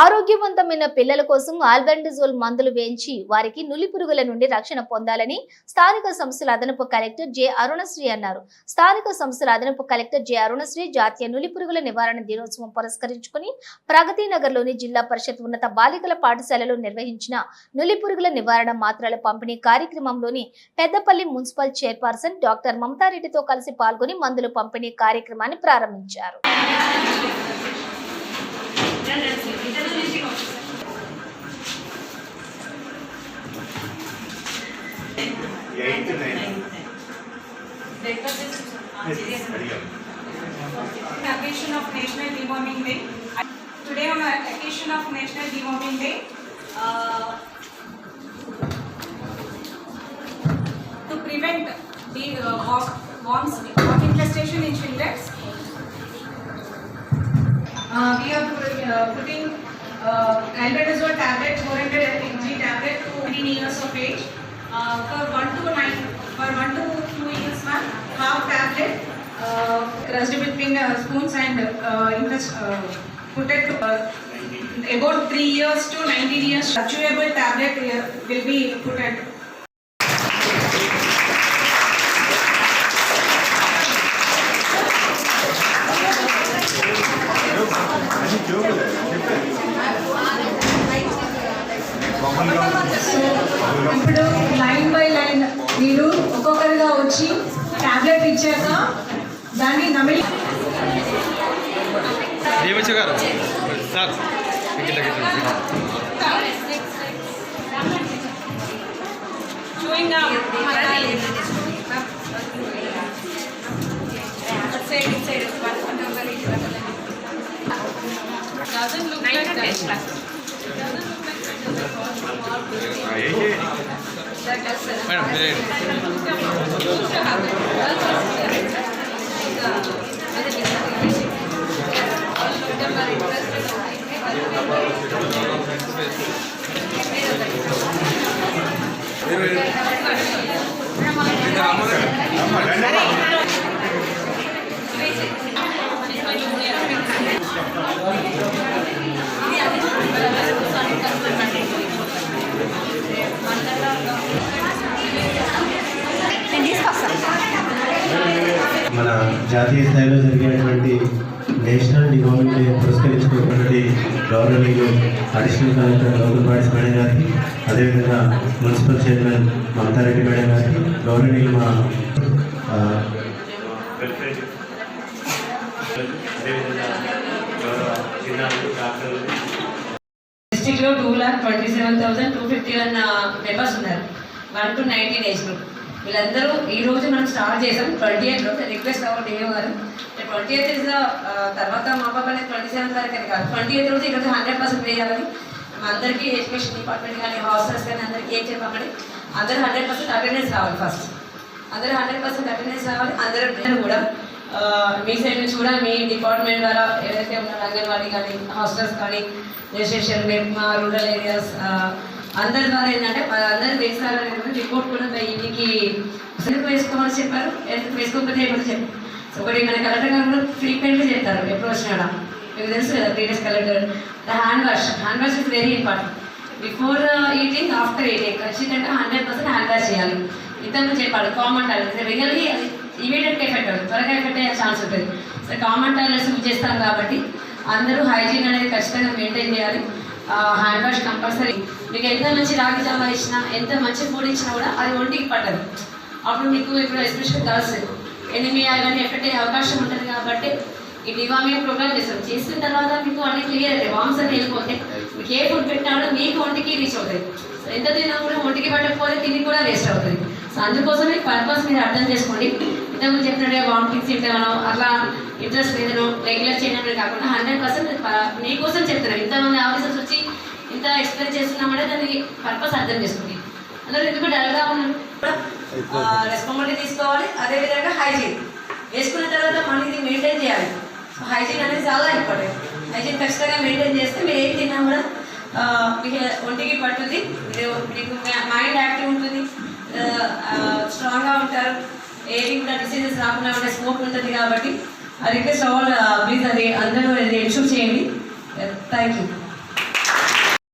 ఆరోగ్యవంతమైన పిల్లల కోసం ఆల్బెండజోల్ మందులు వేయించి వారికి నులిపురుగుల నుండి రక్షణ పొందాలని స్థానిక సంస్థల అదనపు కలెక్టర్ జె అరుణశ్రీ అన్నారు. స్థానిక సంస్థల అదనపు కలెక్టర్ జె అరుణశ్రీ జాతీయ నులిపురుగుల నివారణ దినోత్సవం పురస్కరించుకుని ప్రగతి నగర్లోని జిల్లా పరిషత్ ఉన్నత బాలికల పాఠశాలలో నిర్వహించిన నులిపురుగుల నివారణ మాత్రల పంపిణీ కార్యక్రమంలోని పెద్దపల్లి మున్సిపల్ చైర్పర్సన్ డాక్టర్ మమతారెడ్డితో కలిసి పాల్గొని మందులు పంపిణీ కార్యక్రమాన్ని ప్రారంభించారు. Occasion of National Deworming Day. Today on occasion of National Deworming Day, to prevent the worm infestation in children, we are putting albendazole tablet, 400 mg tablet to 18 years of age. For 1 to 2 years, half tablet crushed between spoons and put it to about 3 years to 19 years. Chewable tablet will be put at. ఇప్పుడు line by line మీరు ఒక్కొక్కరిగా వచ్చి tablet ఇచ్చాక దాన్ని నమిలి మన జాతీయ స్థాయిలో జరిగినటువంటి నేషనల్ డివర్మింగ్ డే పురస్కరించుకున్నటువంటి గౌరవనీయులు అడిషనల్ కలెక్టర్ గౌతమ్పాడి మేడం గారికి, అదేవిధంగా మున్సిపల్ చైర్మన్ మమతారెడ్డి మేడం గారికి, గౌరవనీయులు మా డిస్ట్రిక్ట్లో 2,27,251 మెంబర్స్ ఉన్నారు. 1 to 19 ఏజ్ గ్రూప్. వీళ్ళందరూ ఈ రోజు మనం స్టార్ట్ చేసాం 28 రోజు. రిక్వెస్ట్ అవ్వడం డిఓ గారు 28 ఇస్ తర్వాత మా పాప అనేది 27 వరకు అని కాదు, 28 రోజు ఈరోజు 100% వేయాలని అందరికీ ఎడ్యుకేషన్ డిపార్ట్మెంట్ కానీ హాస్టల్స్ కానీ అందరికీ ఏం చెప్పామని అందరూ 100% అటెండెన్స్ రావాలి. ఫస్ట్ అందరూ 100% అటెండెన్స్ రావాలి. అందరూ కూడా మీ సైడ్ నుంచి కూడా మీ డిపార్ట్మెంట్ ద్వారా ఏదైతే ఉన్నారో అంగన్వాడీ కానీ హాస్టల్స్ కానీ రిజిస్ట్రేషన్ మా రూరల్ ఏరియాస్ అందరి ద్వారా ఏంటంటే అందరూ వేసాలని రిపోర్ట్ కూడా ఇంటికి ఎందుకు వేసుకోమని చెప్పారు, ఎందుకు వేసుకోకపోతే ఏమని చెప్పారు. సో ఒకటి మన కలెక్టర్ గారు కూడా ఫ్రీక్వెంట్గా చెప్తారు ఎప్పుడు వచ్చినా. మీకు తెలుసు కదా previous collector hand wash is very important. Before eating after eating ఖచ్చితంగా 100% హ్యాండ్ వాష్ చేయాలి. ఇంతకుముందు చెప్పాలి కామన్ టాయిలెట్స్ రియల్లీ అది ఇమీడియట్గా ఎఫెక్ట్ అవుతుంది, త్వరగా ఎఫెక్ట్ అయ్యే ఛాన్స్ ఉంటుంది. సో కామన్ టాయిలెట్స్ యూజ్ చేస్తాం కాబట్టి అందరూ హైజీన్ అనేది ఖచ్చితంగా మెయింటైన్ చేయాలి. Hand wash compulsory. మీకు ఎంత మంచి రాగి జావా ఇచ్చినా ఎంత మంచి ఫుడ్ ఇచ్చినా కూడా అది ఒంటికి పట్టదు. అప్పుడు మీకు ఇప్పుడు ఎస్పెషల్ గర్ల్స్ ఎనిమియా అవన్నీ ఎఫెక్ట్ అయ్యే అవకాశం ఉంటుంది. కాబట్టి ఈ డివార్మింగ్ ప్రోగ్రామ్ చేస్తాం. చేసిన తర్వాత మీకు అన్ని క్లియర్ అవుతాయి. వామ్స్ అని వెళ్ళిపోతే మీకు ఏ ఫుడ్ పెట్టినా కూడా మీకు ఒంటికి రీచ్ అవుతుంది. సో ఎంత తిన్నా కూడా ఒంటికి పట్టకపోతే తిని కూడా వేస్ట్ అవుతుంది. సో అందుకోసమే పర్పస్ మీరు అర్థం చేసుకోండి. ఇంతకుముందు చెప్పినట్టుగా వామిటింగ్ తింటానో అట్లా ఇంట్రెస్ట్ లేదనో రెగ్యులర్ చేయడం కాకుండా 100% మీకోసం చెప్తున్నాను. ఇంతమంది ఆఫీసర్స్ వచ్చి ఇంత ఎక్స్ప్లెయిన్ చేస్తున్నామంటే దానికి పర్పస్ అర్థం చేసుకోండి. అందరూ ఎందుకు డల్గా ఉన్నారు రెస్పాన్సిబిలిటీ తీసుకోవాలి. అదేవిధంగా హైజీన్ వేసుకున్న తర్వాత మళ్ళీ ఇది మెయింటైన్ చేయాలి. సో హైజీన్ అనేది చాలా ఇంపార్టెంట్. హైజీన్ ఖచ్చితంగా మెయింటైన్ చేస్తే మీరు ఏం తిన్నా కూడా మీకు ఒంటికి పట్టుద్ది, మీకు మైండ్ యాక్టివ్ ఉంటుంది, స్ట్రాంగ్గా ఉంటారు. ఏది కూడా డిసీజెస్ రాకుండా ఉంటే స్కోప్ ఉంటుంది. కాబట్టి I request all please అది అందరూ ఎన్షూర్ చేయండి. Thank you.